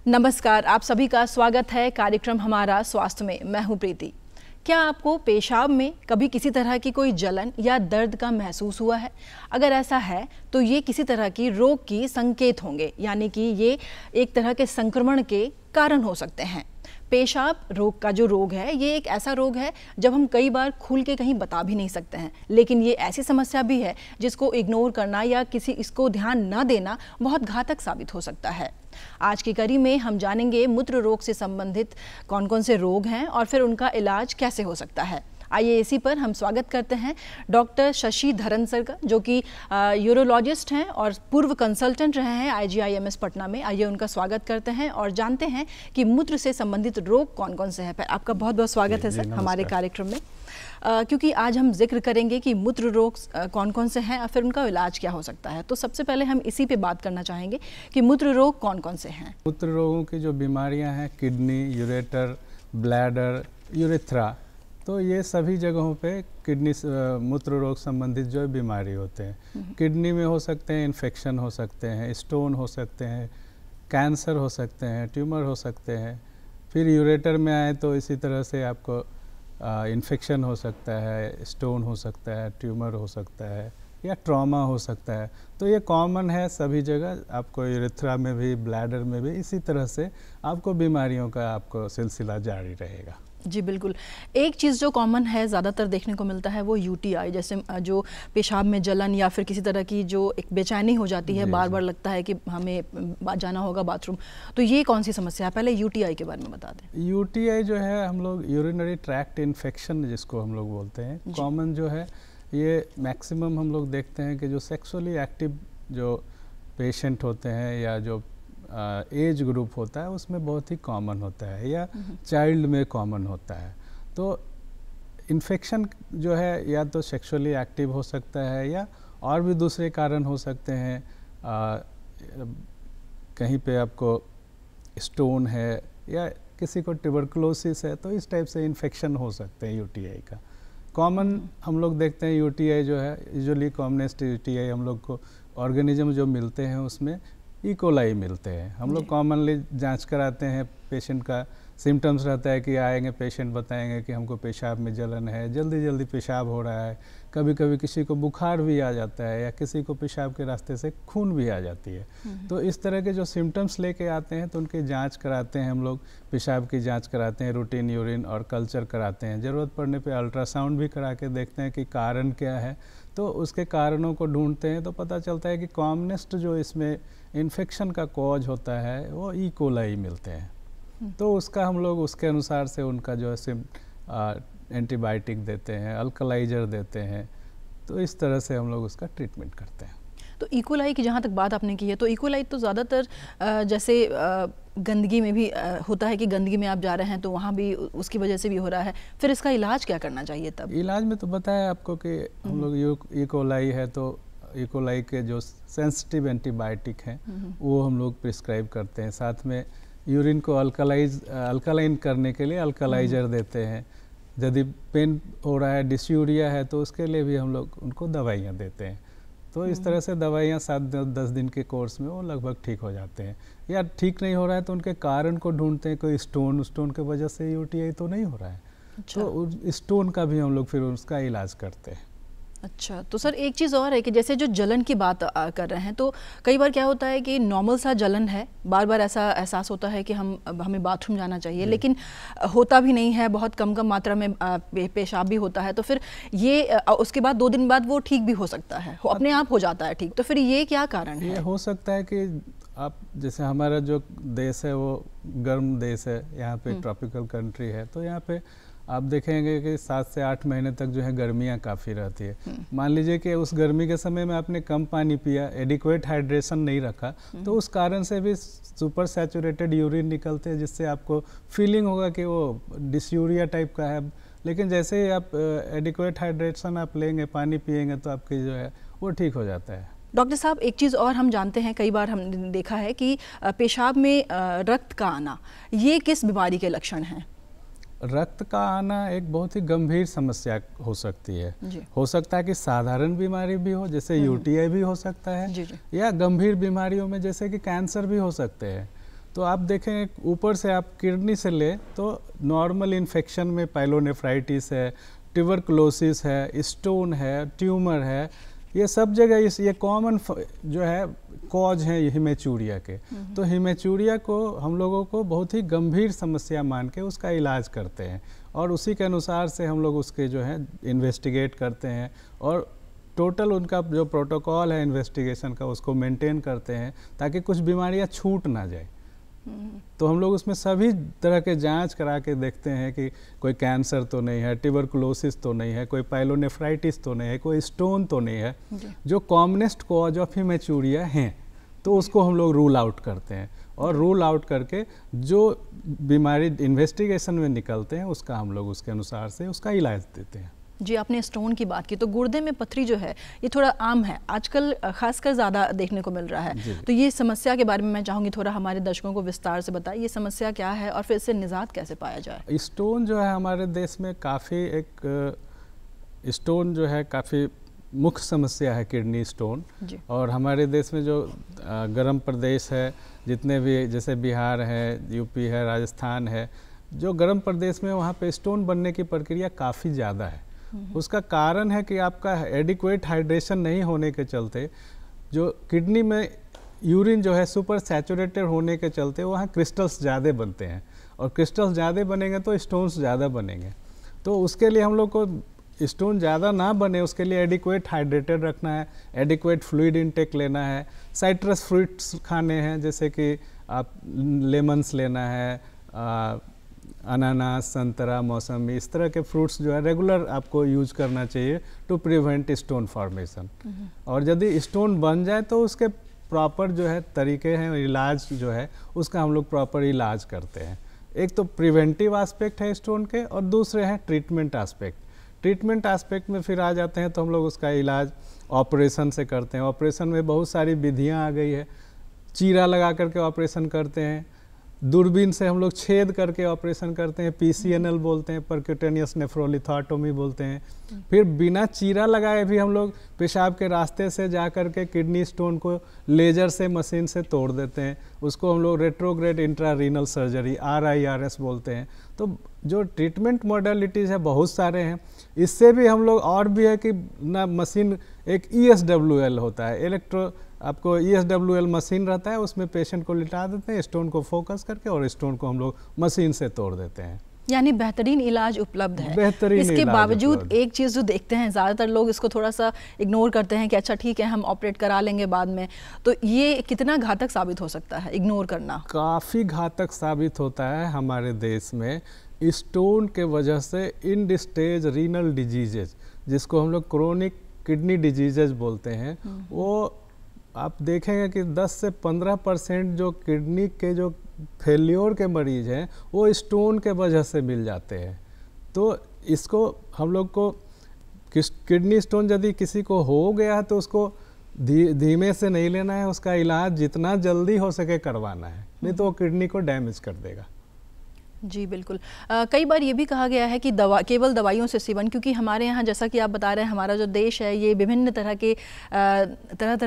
नमस्कार, आप सभी का स्वागत है कार्यक्रम हमारा स्वास्थ्य में। मैं हूं प्रीति। क्या आपको पेशाब में कभी किसी तरह की कोई जलन या दर्द का महसूस हुआ है? अगर ऐसा है तो ये किसी तरह की रोग की संकेत होंगे, यानी कि ये एक तरह के संक्रमण के कारण हो सकते हैं। पेशाब रोग का जो रोग है, ये एक ऐसा रोग है जब हम कई बार खुल के कहीं बता भी नहीं सकते हैं, लेकिन ये ऐसी समस्या भी है जिसको इग्नोर करना या इसको ध्यान न देना बहुत घातक साबित हो सकता है। आज की कड़ी में हम जानेंगे मूत्र रोग से संबंधित कौन कौन से रोग हैं और फिर उनका इलाज कैसे हो सकता है। आइए इसी पर हम स्वागत करते हैं डॉक्टर शशि धरन सर का, जो कि यूरोलॉजिस्ट हैं और पूर्व कंसल्टेंट रहे हैं IGIMS पटना में। आइए उनका स्वागत करते हैं और जानते हैं कि मूत्र से संबंधित रोग कौन कौन से हैं। आपका बहुत बहुत स्वागत है सर हमारे कार्यक्रम में, क्योंकि आज हम जिक्र करेंगे कि मूत्र रोग कौन कौन से हैं और फिर उनका इलाज क्या हो सकता है। तो सबसे पहले हम इसी पे बात करना चाहेंगे कि मूत्र रोग कौन कौन से हैं। मूत्र रोगों की जो बीमारियां हैं, किडनी, यूरेटर, ब्लैडर, यूरेथ्रा, तो ये सभी जगहों पे किडनी मूत्र रोग संबंधित जो बीमारी होते हैं। किडनी में हो सकते हैं इन्फेक्शन हो सकते हैं, स्टोन हो सकते हैं, कैंसर हो सकते हैं, ट्यूमर हो सकते हैं। फिर यूरेटर में आए तो इसी तरह से आपको इन्फेक्शन हो सकता है, स्टोन हो सकता है, ट्यूमर हो सकता है या ट्रॉमा हो सकता है। तो ये कॉमन है सभी जगह, आपको यूरेथ्रा में भी, ब्लैडर में भी इसी तरह से आपको बीमारियों का आपको सिलसिला जारी रहेगा। जी बिल्कुल। एक चीज़ जो कॉमन है, ज़्यादातर देखने को मिलता है, वो UTI, जैसे जो पेशाब में जलन या फिर किसी तरह की जो एक बेचैनी हो जाती है, बार बार लगता है कि हमें जाना होगा बाथरूम। तो ये कौन सी समस्या है? पहले UTI के बारे में बता दें। UTI जो है हम लोग यूरिनरी ट्रैक्ट इन्फेक्शन जिसको हम लोग बोलते हैं, कॉमन जो है ये मैक्सिमम हम लोग देखते हैं कि जो सेक्सुअली एक्टिव जो पेशेंट होते हैं या जो एज ग्रुप होता है उसमें बहुत ही कॉमन होता है, या चाइल्ड में कॉमन होता है। तो इन्फेक्शन जो है या तो सेक्सुअली एक्टिव हो सकता है या और भी दूसरे कारण हो सकते हैं। कहीं पे आपको स्टोन है या किसी को ट्यूबरकुलोसिस है, तो इस टाइप से इन्फेक्शन हो सकते हैं UTI का। कॉमन हम लोग देखते हैं UTI जो है, यूजुअली कॉमनेस्ट UTI हम लोग को ऑर्गेनिज्म जो मिलते हैं उसमें E. coli मिलते हैं। हम लोग कॉमनली जांच कराते हैं, पेशेंट का सिम्टम्स रहता है कि आएंगे पेशेंट बताएंगे कि हमको पेशाब में जलन है, जल्दी जल्दी पेशाब हो रहा है, कभी कभी किसी को बुखार भी आ जाता है या किसी को पेशाब के रास्ते से खून भी आ जाती है। तो इस तरह के जो सिम्टम्स लेके आते हैं तो उनकी जांच कराते हैं हम लोग, पेशाब की जांच कराते हैं, रूटीन यूरिन और कल्चर कराते हैं। ज़रूरत पड़ने पे अल्ट्रासाउंड भी करा के देखते हैं कि कारण क्या है। तो उसके कारणों को ढूंढते हैं तो पता चलता है कि कॉमनेस्ट जो इसमें इन्फेक्शन का कॉज होता है वो E. coli मिलते हैं। तो उसका हम लोग उसके अनुसार से उनका जो है एंटीबायोटिक देते हैं, अल्कलाइजर देते हैं। तो इस तरह से हम लोग उसका ट्रीटमेंट करते हैं। तो E. coli की जहाँ तक बात आपने की है, तो E. coli तो ज़्यादातर जैसे गंदगी में भी होता है कि गंदगी में आप जा रहे हैं तो वहाँ भी उसकी वजह से भी हो रहा है। फिर इसका इलाज क्या करना चाहिए तब? इलाज में तो बताया आपको कि हम लोग E. coli है तो E. coli के जो सेंसिटिव एंटीबायोटिक हैं वो हम लोग प्रिस्क्राइब करते हैं। साथ में यूरिन को अल्कलाइन करने के लिए अल्कलाइजर देते हैं। यदि पेन हो रहा है, डिस्यूरिया है, तो उसके लिए भी हम लोग उनको दवाइयाँ देते हैं। तो इस तरह से दवाइयाँ 7-10 दिन के कोर्स में वो लगभग ठीक हो जाते हैं। या ठीक नहीं हो रहा है तो उनके कारण को ढूंढते हैं, कोई स्टोन की वजह से UTI तो नहीं हो रहा है। अच्छा। तो स्टोन का भी हम लोग फिर उसका इलाज करते हैं। अच्छा, तो सर एक चीज़ और है कि जैसे जो जलन की बात कर रहे हैं, तो कई बार क्या होता है कि नॉर्मल सा जलन है, बार बार ऐसा एहसास होता है कि हमें बाथरूम जाना चाहिए, लेकिन होता भी नहीं है, बहुत कम मात्रा में पेशाब भी होता है। तो फिर ये उसके बाद 2 दिन बाद वो ठीक भी हो सकता है, अपने आप हो जाता है ठीक। तो फिर ये क्या कारण है? ये हो सकता है कि आप जैसे हमारा जो देश है वो गर्म देश है, यहाँ पे ट्रॉपिकल कंट्री है, तो यहाँ पे आप देखेंगे कि 7 से 8 महीने तक जो है गर्मियाँ काफ़ी रहती है। मान लीजिए कि उस गर्मी के समय में आपने कम पानी पिया, एडिक्वेट हाइड्रेशन नहीं रखा, तो उस कारण से भी सुपर सैचुरेटेड यूरिन निकलते हैं, जिससे आपको फीलिंग होगा कि वो डिस्यूरिया टाइप का है। लेकिन जैसे ही आप एडिक्वेट हाइड्रेशन आप लेंगे, पानी पिएंगे, तो आपकी जो है वो ठीक हो जाता है। डॉक्टर साहब एक चीज़ और हम जानते हैं, कई बार हमने देखा है कि पेशाब में रक्त का आना, ये किस बीमारी के लक्षण हैं? रक्त का आना एक बहुत ही गंभीर समस्या हो सकती है। हो सकता है कि साधारण बीमारी भी हो, जैसे UTI भी हो सकता है, या गंभीर बीमारियों में जैसे कि कैंसर भी हो सकते हैं। तो आप देखें ऊपर से आप किडनी से ले तो नॉर्मल इन्फेक्शन में पाइलोनेफ्राइटिस है, ट्यूबरकुलोसिस है, स्टोन है, ट्यूमर है, ये सब जगह ये कॉमन जो है कॉज है हिमेचूरिया के। तो हिमेचूरिया को हम लोगों को बहुत ही गंभीर समस्या मान के उसका इलाज करते हैं और उसी के अनुसार से हम लोग उसके जो है इन्वेस्टिगेट करते हैं और टोटल उनका जो प्रोटोकॉल है इन्वेस्टिगेशन का उसको मेंटेन करते हैं ताकि कुछ बीमारियां छूट ना जाए। तो हम लोग उसमें सभी तरह के जांच करा के देखते हैं कि कोई कैंसर तो नहीं है, ट्यूबरकुलोसिस तो नहीं है, कोई पाइलोनेफ्राइटिस तो नहीं है, कोई स्टोन तो नहीं है, जो कॉमनेस्ट कॉज ऑफ हिमेचूरिया हैं तो उसको हम लोग रूल आउट करते हैं और रूल आउट करके जो बीमारी इन्वेस्टिगेशन में निकलते हैं उसका हम लोग उसके अनुसार से उसका इलाज देते हैं। जी, आपने स्टोन की बात की तो गुर्दे में पथरी जो है ये थोड़ा आम है आजकल, खासकर ज़्यादा देखने को मिल रहा है। तो ये समस्या के बारे में मैं चाहूँगी थोड़ा हमारे दर्शकों को विस्तार से बताएं, ये समस्या क्या है और फिर इससे निजात कैसे पाया जाए। स्टोन जो है हमारे देश में काफ़ी स्टोन जो है काफ़ी मुख्य समस्या है, किडनी स्टोन। और हमारे देश में जो गर्म प्रदेश है, जितने भी जैसे बिहार है, यूपी है, राजस्थान है, जो गर्म प्रदेश में वहाँ पे स्टोन बनने की प्रक्रिया काफ़ी ज़्यादा है। उसका कारण है कि आपका एडिक्वेट हाइड्रेशन नहीं होने के चलते जो किडनी में यूरिन जो है सुपर सैचुरेटेड होने के चलते वहाँ क्रिस्टल्स ज़्यादा बनते हैं और क्रिस्टल्स ज़्यादा बनेंगे तो स्टोन्स ज़्यादा बनेंगे। तो उसके लिए हम लोग को स्टोन ज़्यादा ना बने उसके लिए एडिक्वेट हाइड्रेटेड रखना है, एडिक्वेट फ्लूइड इनटेक लेना है, साइट्रस फ्रूट्स खाने हैं जैसे कि आप लेमन्स लेना है, अनानास, संतरा, मौसमी, इस तरह के फ्रूट्स जो है रेगुलर आपको यूज करना चाहिए टू प्रिवेंट स्टोन फॉर्मेशन। और यदि स्टोन बन जाए तो उसके प्रॉपर जो है तरीके हैं, इलाज जो है उसका हम लोग प्रॉपर इलाज करते हैं। एक तो प्रिवेंटिव एस्पेक्ट है स्टोन के और दूसरे हैं ट्रीटमेंट एस्पेक्ट। ट्रीटमेंट एस्पेक्ट में फिर आ जाते हैं तो हम लोग उसका इलाज ऑपरेशन से करते हैं। ऑपरेशन में बहुत सारी विधियाँ आ गई है, चीरा लगा करके ऑपरेशन करते हैं, दूरबीन से हम लोग छेद करके ऑपरेशन करते हैं, PCNL बोलते हैं, परक्यूटेनियस नेफ्रोलिथोटोमी बोलते हैं। फिर बिना चीरा लगाए भी हम लोग पेशाब के रास्ते से जा कर के किडनी स्टोन को लेजर से मशीन से तोड़ देते हैं, उसको हम लोग रेट्रोग्रेड इंट्रारीनल सर्जरी RIRS बोलते हैं। तो जो ट्रीटमेंट मॉडलिटीज़ है बहुत सारे हैं। इससे भी हम लोग और भी है कि ना मशीन एक ESWL होता है, आपको ESWL मशीन रहता है, उसमें पेशेंट को लिटा देते हैं स्टोन को फोकस करके और स्टोन को हम लोग मशीन से तोड़ देते हैं। यानी बेहतरीन इलाज उपलब्ध है। बेहतरीन इसके बावजूद एक चीज़ जो देखते हैं, ज़्यादातर लोग इसको थोड़ा सा इग्नोर करते हैं कि अच्छा ठीक है हम ऑपरेट करा लेंगे बाद में। तो ये कितना घातक साबित हो सकता है इग्नोर करना? काफ़ी घातक साबित होता है। हमारे देश में स्टोन के वजह से इंड स्टेज रीनल डिजीजेज, जिसको हम लोग क्रोनिक किडनी डिजीजेज बोलते हैं, वो आप देखेंगे कि 10 से 15% जो किडनी के जो फेल्योर के मरीज हैं वो स्टोन के वजह से मिल जाते हैं। तो इसको हम लोग को किडनी स्टोन यदि किसी को हो गया है तो उसको धीमे से नहीं लेना है, उसका इलाज जितना जल्दी हो सके करवाना है, नहीं तो वो किडनी को डैमेज कर देगा। जी बिल्कुल। कई बार ये भी कहा गया है कि केवल दवाइयों से सेवन, क्योंकि हमारे यहाँ जैसा कि आप बता रहे हैं हमारा जो देश है ये विभिन्न तरह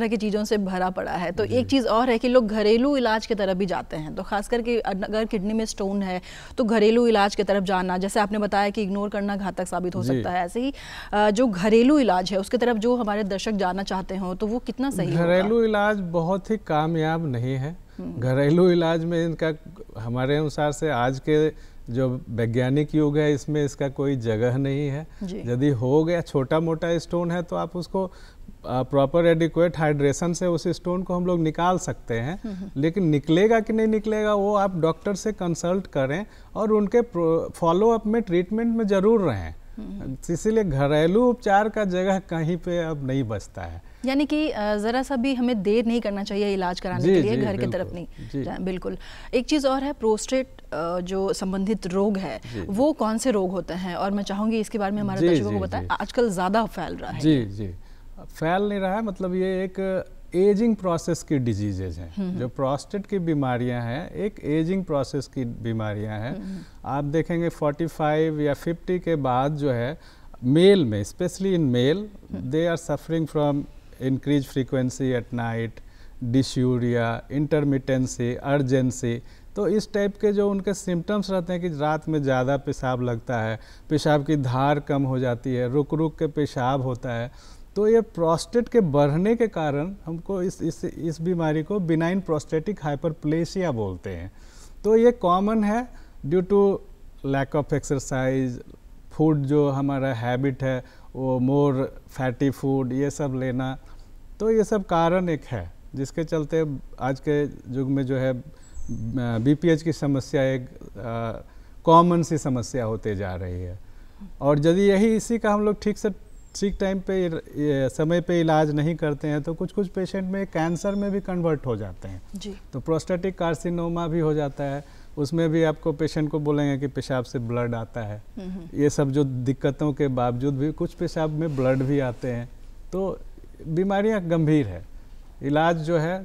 की चीज़ों से भरा पड़ा है। तो एक चीज़ और है कि लोग घरेलू इलाज की तरफ भी जाते हैं। तो खास करके अगर किडनी में स्टोन है तो घरेलू इलाज की तरफ जाना, जैसे आपने बताया कि इग्नोर करना घातक साबित हो सकता है, ऐसे ही जो घरेलू इलाज है उसकी तरफ जो हमारे दर्शक जाना चाहते हो तो वो कितना सही होगा? घरेलू इलाज बहुत ही कामयाब नहीं है। घरेलू इलाज में इनका हमारे अनुसार से आज के जो वैज्ञानिक युग है इसमें इसका कोई जगह नहीं है। यदि हो गया छोटा मोटा स्टोन है तो आप उसको प्रॉपर एडिक्वेट हाइड्रेशन से उस स्टोन को हम लोग निकाल सकते हैं, लेकिन निकलेगा कि नहीं निकलेगा वो आप डॉक्टर से कंसल्ट करें और उनके फॉलोअप में ट्रीटमेंट में ज़रूर रहें। इसीलिए घरेलू उपचार का जगह कहीं पे अब नहीं बचता है। यानी कि ज़रा सा भी हमें देर नहीं करना चाहिए इलाज कराने के लिए, घर की तरफ नहीं। बिल्कुल। एक चीज़ और है, प्रोस्टेट जो संबंधित रोग है वो कौन से रोग होते हैं, और मैं चाहूँगी इसके बारे में हमारे दर्शकों को बताएं। आजकल ज़्यादा फैल रहा है। जी फैल नहीं रहा है, मतलब ये एक एजिंग प्रोसेस की डिजीजेज हैं। जो प्रोस्टेट की बीमारियां हैं एक एजिंग प्रोसेस की बीमारियां हैं। आप देखेंगे 45 या 50 के बाद जो है मेल में, specially in male, they are suffering from increase frequency at night, dysuria, intermittency, urgency. तो इस टाइप के जो उनके सिम्टम्स रहते हैं कि रात में ज़्यादा पेशाब लगता है, पेशाब की धार कम हो जाती है, रुक रुक के पेशाब होता है, तो ये प्रोस्टेट के बढ़ने के कारण हमको इस बीमारी को बिनाइन प्रोस्टेटिक हाइपरप्लेसिया बोलते हैं। तो ये कॉमन है due to lack of exercise, food जो हमारा हैबिट है वो मोर फैटी फूड ये सब लेना, तो ये सब कारण एक है जिसके चलते आज के युग में जो है BPH की समस्या एक कॉमन सी समस्या होते जा रही है। और यदि यही इसी का हम लोग ठीक टाइम पे समय पे इलाज नहीं करते हैं तो कुछ कुछ पेशेंट में कैंसर में भी कन्वर्ट हो जाते हैं जी। तो प्रोस्टेटिक कार्सिनोमा भी हो जाता है, उसमें भी आपको पेशेंट को बोलेंगे कि पेशाब से ब्लड आता है। ये सब जो दिक्कतों के बावजूद भी कुछ पेशाब में ब्लड भी आते हैं, तो बीमारियां गंभीर है। इलाज जो है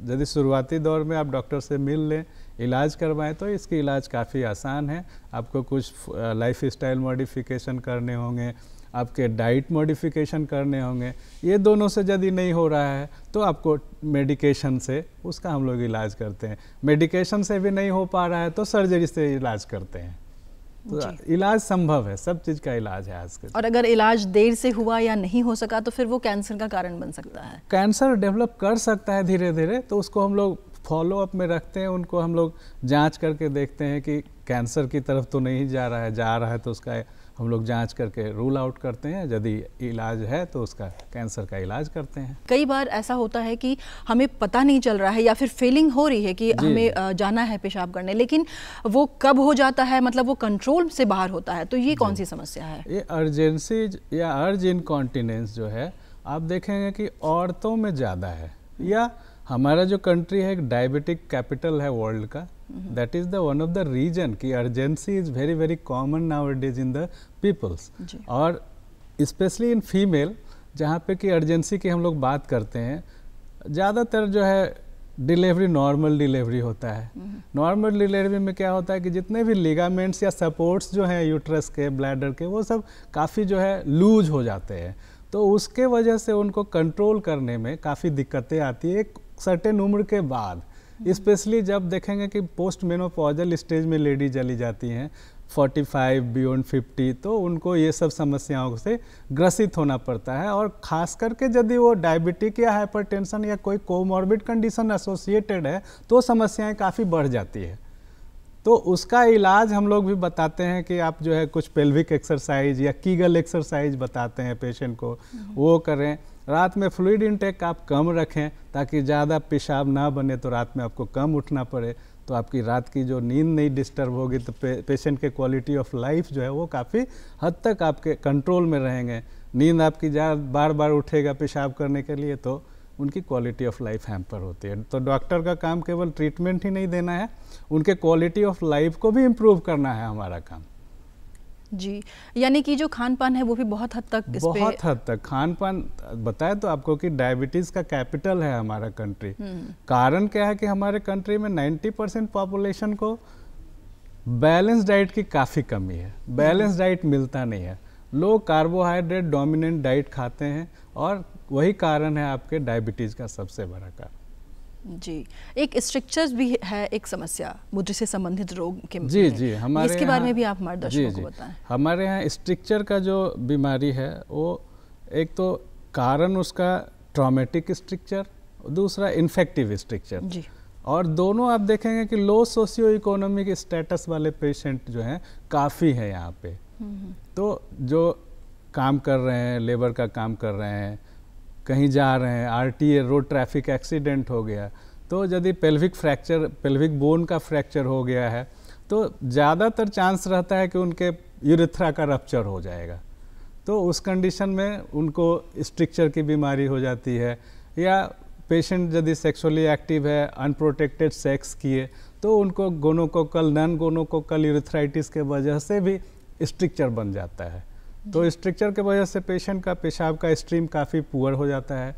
यदि शुरुआती दौर में आप डॉक्टर से मिल लें, इलाज करवाएं तो इसकी इलाज काफ़ी आसान है। आपको कुछ लाइफ स्टाइल मॉडिफिकेशन करने होंगे, आपके डाइट मॉडिफिकेशन करने होंगे, ये दोनों से यदि नहीं हो रहा है तो आपको मेडिकेशन से उसका हम लोग इलाज करते हैं। मेडिकेशन से भी नहीं हो पा रहा है तो सर्जरी से इलाज करते हैं। तो इलाज संभव है, सब चीज़ का इलाज है आजकल। और अगर इलाज देर से हुआ या नहीं हो सका तो फिर वो कैंसर का कारण बन सकता है। कैंसर डेवलप कर सकता है धीरे धीरे, तो उसको हम लोग फॉलो अप में रखते हैं, उनको हम लोग जांच करके देखते हैं कि कैंसर की तरफ तो नहीं जा रहा है तो उसका हम लोग जांच करके रूल आउट करते हैं। यदि इलाज है तो उसका कैंसर का इलाज करते हैं। कई बार ऐसा होता है कि हमें पता नहीं चल रहा है या फिर फीलिंग हो रही है कि हमें जाना है पेशाब करने, लेकिन वो कब हो जाता है, मतलब वो कंट्रोल से बाहर होता है, तो ये कौन सी समस्या है? ये अर्जेंसी या अर्ज इनकॉन्टिनेंस जो है आप देखेंगे कि औरतों में ज़्यादा है। या हमारा जो कंट्री है एक डायबिटिक कैपिटल है वर्ल्ड का, that is the one of the reason कि urgency is very very common nowadays in the peoples. और स्पेशली इन फीमेल जहाँ पे कि अर्जेंसी की हम लोग बात करते हैं, ज़्यादातर जो है डिलीवरी नॉर्मल डिलीवरी होता है। नॉर्मल डिलीवरी में क्या होता है कि जितने भी लिगामेंट्स या सपोर्ट्स जो हैं यूट्रस के, ब्लैडर के, वो सब काफ़ी जो है लूज हो जाते हैं, तो उसके वजह से उनको कंट्रोल करने में काफ़ी दिक्कतें आती है एक सर्टेन उम्र के बाद। स्पेशली जब देखेंगे कि पोस्ट मेनोपॉजल स्टेज में लेडी चली जाती हैं 45 बियॉन्ड 50, तो उनको ये सब समस्याओं से ग्रसित होना पड़ता है। और ख़ास करके यदि वो डायबिटिक या हाइपरटेंशन या कोई कोमॉर्बिड कंडीशन एसोसिएटेड है तो समस्याएं काफ़ी बढ़ जाती है। तो उसका इलाज हम लोग भी बताते हैं कि आप जो है कुछ पेल्विक एक्सरसाइज या कीगल एक्सरसाइज बताते हैं पेशेंट को, वो करें। रात में फ्लूइड इनटेक आप कम रखें ताकि ज़्यादा पेशाब ना बने, तो रात में आपको कम उठना पड़े, तो आपकी रात की जो नींद नहीं डिस्टर्ब होगी, तो पेशेंट के क्वालिटी ऑफ लाइफ जो है वो काफ़ी हद तक आपके कंट्रोल में रहेंगे। नींद आपकी बार बार उठेगा पेशाब करने के लिए तो उनकी क्वालिटी ऑफ लाइफ हैम्पर होती है। तो डॉक्टर का काम केवल ट्रीटमेंट ही नहीं देना है, उनके क्वालिटी ऑफ लाइफ को भी इम्प्रूव करना है हमारा काम जी। यानी कि जो खान पान है वो भी बहुत हद तक बहुत हद तक खान पान बताया तो आपको कि डायबिटीज़ का कैपिटल है हमारा कंट्री। कारण क्या है कि हमारे कंट्री में 90% पॉपुलेशन को बैलेंस डाइट की काफ़ी कमी है। बैलेंस डाइट मिलता नहीं है, लोग कार्बोहाइड्रेट डोमिनेंट डाइट खाते हैं, और वही कारण है आपके डायबिटीज़ का सबसे बड़ा कारण जी। एक स्ट्रक्चर्स भी है एक समस्या मुद्र से संबंधित रोग के जी हमारे इसके बारे में भी आप हमारे दर्शकों को बताएं। हमारे यहाँ स्ट्रक्चर का जो बीमारी है वो एक तो कारण उसका ट्रॉमेटिक स्ट्रक्चर, दूसरा इन्फेक्टिव स्ट्रक्चर जी। और दोनों आप देखेंगे कि लो सोशियो इकोनॉमिक स्टेटस वाले पेशेंट जो हैं काफ़ी है यहाँ पे। तो जो काम कर रहे हैं, लेबर का काम कर रहे हैं, कहीं जा रहे हैं, RTA रोड ट्रैफिक एक्सीडेंट हो गया, तो यदि पेल्विक फ्रैक्चर, पेल्विक बोन का फ्रैक्चर हो गया है तो ज़्यादातर चांस रहता है कि उनके यूरेथ्रा का रप्चर हो जाएगा। तो उस कंडीशन में उनको स्ट्रक्चर की बीमारी हो जाती है। या पेशेंट यदि सेक्सुअली एक्टिव है, अनप्रोटेक्टेड सेक्स किए, तो उनको गोनोकोकल, नॉन गोनोकोकल यूरेथ्राइटिस के वजह से भी स्ट्रक्चर बन जाता है। तो स्ट्रक्चर के वजह से पेशेंट का पेशाब का स्ट्रीम काफ़ी पुअर हो जाता है,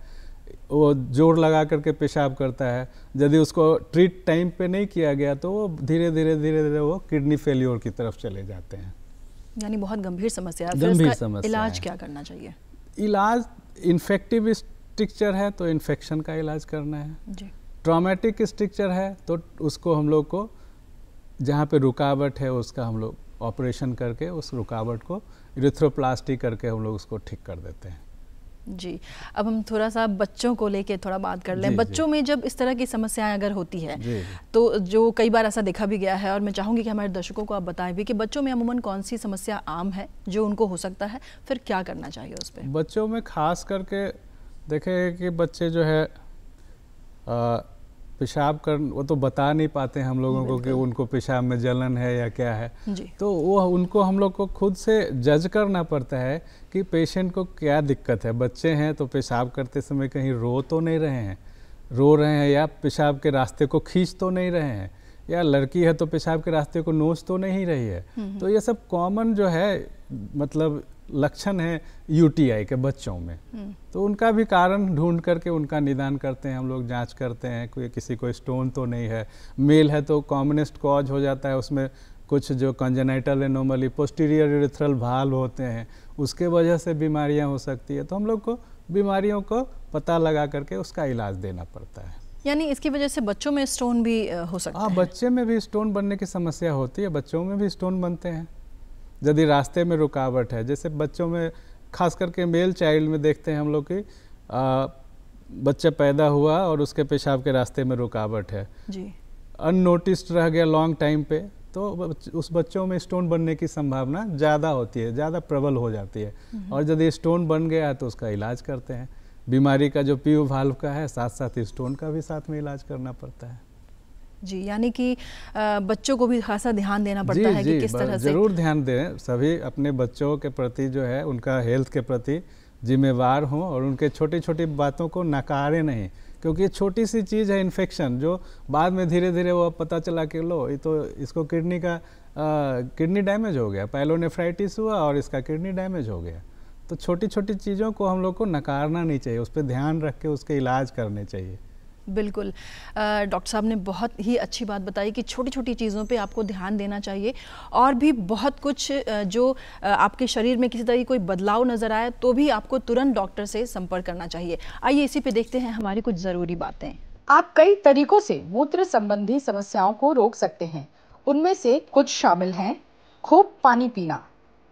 वो जोर लगा करके पेशाब करता है। यदि उसको ट्रीट टाइम पे नहीं किया गया तो वो धीरे धीरे वो किडनी फेल्योर की तरफ चले जाते हैं। यानी बहुत गंभीर समस्या है। गंभीर समस्या। इलाज क्या करना चाहिए? इलाज इन्फेक्टिव स्ट्रक्चर है तो इन्फेक्शन का इलाज करना है जी। ट्रॉमेटिक स्ट्रक्चर है तो उसको हम लोग को जहाँ पे रुकावट है उसका हम लोग ऑपरेशन करके उस रुकावट को इरिथ्रोप्लास्टी करके हम लोग उसको ठीक कर देते हैं। जी, अब हम थोड़ा सा बच्चों को लेके थोड़ा बात कर लें। बच्चों में जब इस तरह की समस्याएं अगर होती है तो जो कई बार ऐसा देखा भी गया है, और मैं चाहूँगी कि हमारे दर्शकों को आप बताएं भी कि बच्चों में अमूमन कौन सी समस्या आम है जो उनको हो सकता है, फिर क्या करना चाहिए उस पर? बच्चों में खास करके देखें कि बच्चे जो है पेशाब कर वो तो बता नहीं पाते हम लोगों को कि उनको पेशाब में जलन है या क्या है जी। तो वो उनको हम लोग को खुद से जज करना पड़ता है कि पेशेंट को क्या दिक्कत है। बच्चे हैं तो पेशाब करते समय कहीं रो तो नहीं रहे हैं या पेशाब के रास्ते को खींच तो नहीं रहे हैं, या लड़की है तो पेशाब के रास्ते को नोच तो नहीं रही है। तो ये सब कॉमन जो है मतलब लक्षण है यूटीआई के बच्चों में। तो उनका भी कारण ढूंढ करके उनका निदान करते हैं हम लोग, जांच करते हैं कोई किसी को स्टोन तो नहीं है। मेल है तो कॉमनेस्ट कॉज हो जाता है उसमें कुछ जो congenital anomaly posterior urethral valve होते हैं उसके वजह से बीमारियां हो सकती है। तो हम लोग को बीमारियों को पता लगा करके उसका इलाज देना पड़ता है। यानी इसकी वजह से बच्चों में स्टोन भी हो सकता है? हाँ, बच्चे में भी स्टोन बनने की समस्या होती है, बच्चों में भी स्टोन बनते हैं यदि रास्ते में रुकावट है। जैसे बच्चों में खास करके मेल चाइल्ड में देखते हैं हम लोग कि बच्चा पैदा हुआ और उसके पेशाब के रास्ते में रुकावट है जी, अननोटिस्ड रह गया लॉन्ग टाइम पे, तो उस बच्चों में स्टोन बनने की संभावना ज़्यादा होती है, ज़्यादा प्रबल हो जाती है। और यदि स्टोन बन गया है तो उसका इलाज करते हैं। बीमारी का जो पीयू वाल्व का है साथ साथ स्टोन का भी साथ में इलाज करना पड़ता है। जी, यानी कि बच्चों को भी खासा ध्यान देना पड़ता है कि किस तरह से। जरूर ध्यान दें, सभी अपने बच्चों के प्रति जो है उनका हेल्थ के प्रति जिम्मेवार हों और उनके छोटी छोटी बातों को नकारें नहीं, क्योंकि ये छोटी सी चीज़ है इन्फेक्शन जो बाद में धीरे धीरे वो पता चला कि लो ये तो इसको किडनी डैमेज हो गया, पाइलोनेफ्राइटिस हुआ और इसका किडनी डैमेज हो गया। तो छोटी छोटी चीज़ों को हम लोग को नकारना नहीं चाहिए, उस पर ध्यान रख के उसके इलाज करने चाहिए। बिल्कुल, डॉक्टर साहब ने बहुत ही अच्छी बात बताई कि छोटी छोटी चीज़ों पे आपको ध्यान देना चाहिए, और भी बहुत कुछ जो आपके शरीर में किसी तरह की कोई बदलाव नज़र आए तो भी आपको तुरंत डॉक्टर से संपर्क करना चाहिए। आइए इसी पे देखते हैं हमारी कुछ ज़रूरी बातें। आप कई तरीकों से मूत्र संबंधी समस्याओं को रोक सकते हैं। उनमें से कुछ शामिल हैं: खूब पानी पीना,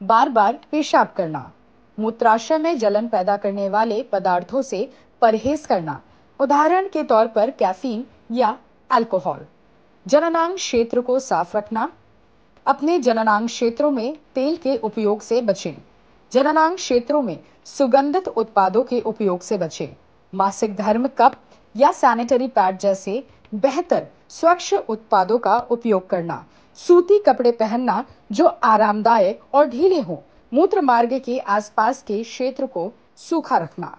बार बार पेशाब करना, मूत्राशय में जलन पैदा करने वाले पदार्थों से परहेज करना, उदाहरण के तौर पर कैफीन या अल्कोहल, जननांग क्षेत्र को साफ रखना, अपने जननांग क्षेत्रों में तेल के उपयोग से बचें, जननांग क्षेत्रों में सुगंधित उत्पादों के उपयोग से बचें, मासिक धर्म कप या सैनिटरी पैड जैसे बेहतर स्वच्छ उत्पादों का उपयोग करना, सूती कपड़े पहनना जो आरामदायक और ढीले हों, मूत्र मार्ग के आसपास के क्षेत्र को सूखा रखना।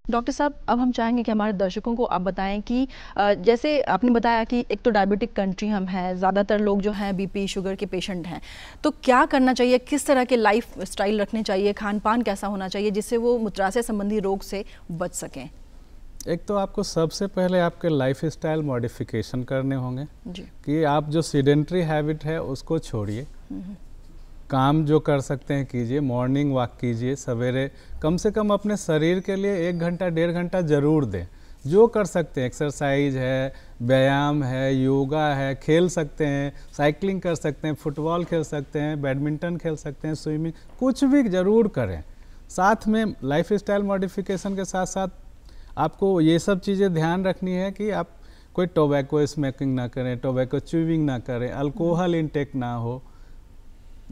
डॉक्टर साहब, अब हम चाहेंगे कि हमारे दर्शकों को आप बताएं कि जैसे आपने बताया कि एक तो डायबिटिक कंट्री हम हैं, ज़्यादातर लोग जो हैं बीपी शुगर के पेशेंट हैं, तो क्या करना चाहिए, किस तरह के लाइफ स्टाइल रखने चाहिए, खान पान कैसा होना चाहिए जिससे वो मूत्राशय संबंधी रोग से बच सकें? एक तो आपको सबसे पहले आपके लाइफ स्टाइल मॉडिफिकेशन करने होंगे जी। कि आप जो सीडेंट्री हैबिट है उसको छोड़िए, काम जो कर सकते हैं कीजिए, मॉर्निंग वॉक कीजिए, सवेरे कम से कम अपने शरीर के लिए 1 घंटा 1.5 घंटा ज़रूर दें। जो कर सकते हैं, एक्सरसाइज है, व्यायाम है, योगा है, खेल सकते हैं, साइकिलिंग कर सकते हैं, फुटबॉल खेल सकते हैं, बैडमिंटन खेल सकते हैं, स्विमिंग, कुछ भी ज़रूर करें। साथ में लाइफ स्टाइल मॉडिफिकेशन के साथ साथ आपको ये सब चीज़ें ध्यान रखनी है कि आप कोई टोबैको स्मोकिंग ना करें, टोबैको च्यूइंग ना करें, अल्कोहल इंटेक ना हो।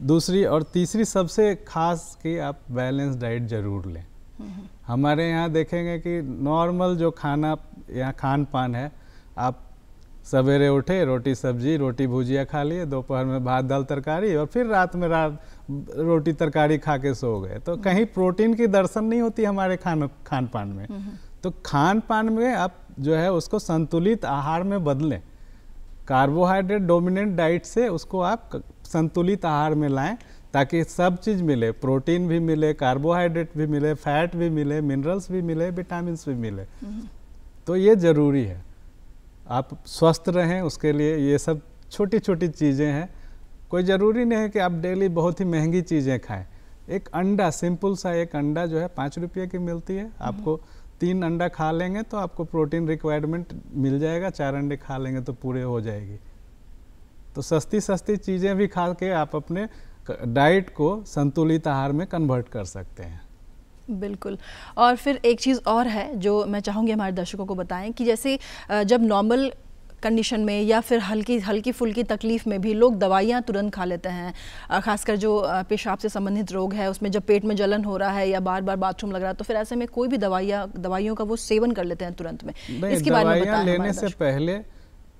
दूसरी और तीसरी सबसे खास कि आप बैलेंस डाइट ज़रूर लें। हमारे यहाँ देखेंगे कि नॉर्मल जो खाना यहाँ खान पान है, आप सवेरे उठे रोटी सब्जी रोटी भुजिया खा लिए, दोपहर में भात दाल तरकारी और फिर रात में रोटी तरकारी खा के सो गए, तो कहीं प्रोटीन की दर्शन नहीं होती हमारे खान पान में। तो खान पान में आप जो है उसको संतुलित आहार में बदलें, कार्बोहाइड्रेट डोमिनेंट डाइट से उसको आप संतुलित आहार में लाएं ताकि सब चीज़ मिले, प्रोटीन भी मिले, कार्बोहाइड्रेट भी मिले, फैट भी मिले, मिनरल्स भी मिले, विटामिन्स भी मिले। तो ये ज़रूरी है, आप स्वस्थ रहें उसके लिए ये सब छोटी छोटी चीज़ें हैं। कोई ज़रूरी नहीं है कि आप डेली बहुत ही महंगी चीज़ें खाएं, एक अंडा, सिंपल सा एक अंडा जो है 5 रुपये की मिलती है, आपको 3 अंडा खा लेंगे तो आपको प्रोटीन रिक्वायरमेंट मिल जाएगा, 4 अंडे खा लेंगे तो पूरे हो जाएगी। तो सस्ती सस्ती चीज़ें भी खा के आप अपने डाइट को संतुलित आहार में कन्वर्ट कर सकते हैं। बिल्कुल। और फिर एक चीज़ और है जो मैं चाहूँगी हमारे दर्शकों को बताएं कि जैसे जब नॉर्मल कंडीशन में या फिर हल्की फुल्की तकलीफ में भी लोग दवाइयाँ तुरंत खा लेते हैं, खासकर जो पेशाब से संबंधित रोग है उसमें जब पेट में जलन हो रहा है या बार बार बाथरूम लग रहा है तो फिर ऐसे में कोई भी दवाइयों का वो सेवन कर लेते हैं तुरंत में। इसके बारे में बताएं। लेने से पहले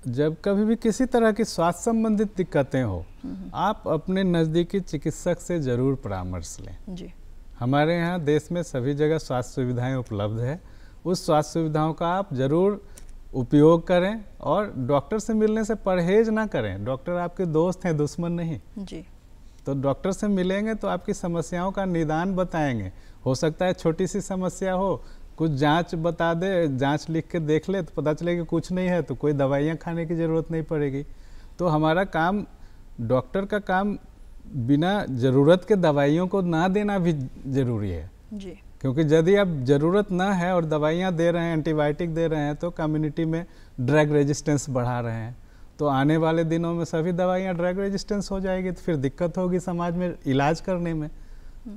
जब कभी भी किसी तरह की स्वास्थ्य संबंधित दिक्कतें हो, आप अपने नज़दीकी चिकित्सक से ज़रूर परामर्श लें जी। हमारे यहाँ देश में सभी जगह स्वास्थ्य सुविधाएं उपलब्ध है, उस स्वास्थ्य सुविधाओं का आप ज़रूर उपयोग करें और डॉक्टर से मिलने से परहेज ना करें। डॉक्टर आपके दोस्त हैं, दुश्मन नहीं जी। तो डॉक्टर से मिलेंगे तो आपकी समस्याओं का निदान बताएंगे। हो सकता है छोटी सी समस्या हो, कुछ जांच बता दे, जांच लिख के देख ले तो पता चले कि कुछ नहीं है तो कोई दवाइयाँ खाने की ज़रूरत नहीं पड़ेगी। तो हमारा काम, डॉक्टर का काम बिना ज़रूरत के दवाइयों को ना देना भी ज़रूरी है जी। क्योंकि यदि अब ज़रूरत ना है और दवाइयाँ दे रहे हैं, एंटीबायोटिक दे रहे हैं तो कम्युनिटी में ड्रग रेजिस्टेंस बढ़ा रहे हैं। तो आने वाले दिनों में सभी दवाइयाँ ड्रग रेजिस्टेंस हो जाएगी तो फिर दिक्कत होगी समाज में इलाज करने में।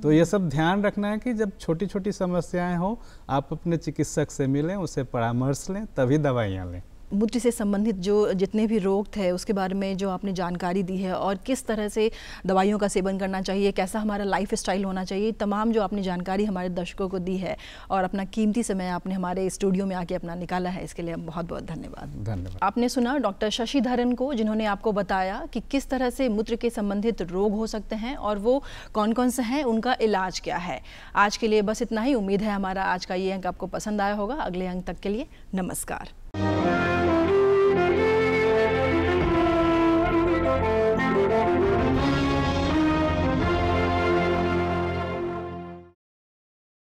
तो ये सब ध्यान रखना है कि जब छोटी छोटी समस्याएं हो आप अपने चिकित्सक से मिलें, उससे परामर्श लें, तभी दवाइयाँ लें। मूत्र से संबंधित जो जितने भी रोग थे उसके बारे में जो आपने जानकारी दी है और किस तरह से दवाइयों का सेवन करना चाहिए, कैसा हमारा लाइफ स्टाइल होना चाहिए, तमाम जो आपने जानकारी हमारे दर्शकों को दी है और अपना कीमती समय आपने हमारे स्टूडियो में आके अपना निकाला है, इसके लिए बहुत बहुत धन्यवाद। धन्यवाद। आपने सुना डॉक्टर शशिधरन को, जिन्होंने आपको बताया कि किस तरह से मूत्र के संबंधित रोग हो सकते हैं और वो कौन कौन से हैं, उनका इलाज क्या है। आज के लिए बस इतना ही। उम्मीद है हमारा आज का ये अंक आपको पसंद आया होगा। अगले अंक तक के लिए नमस्कार।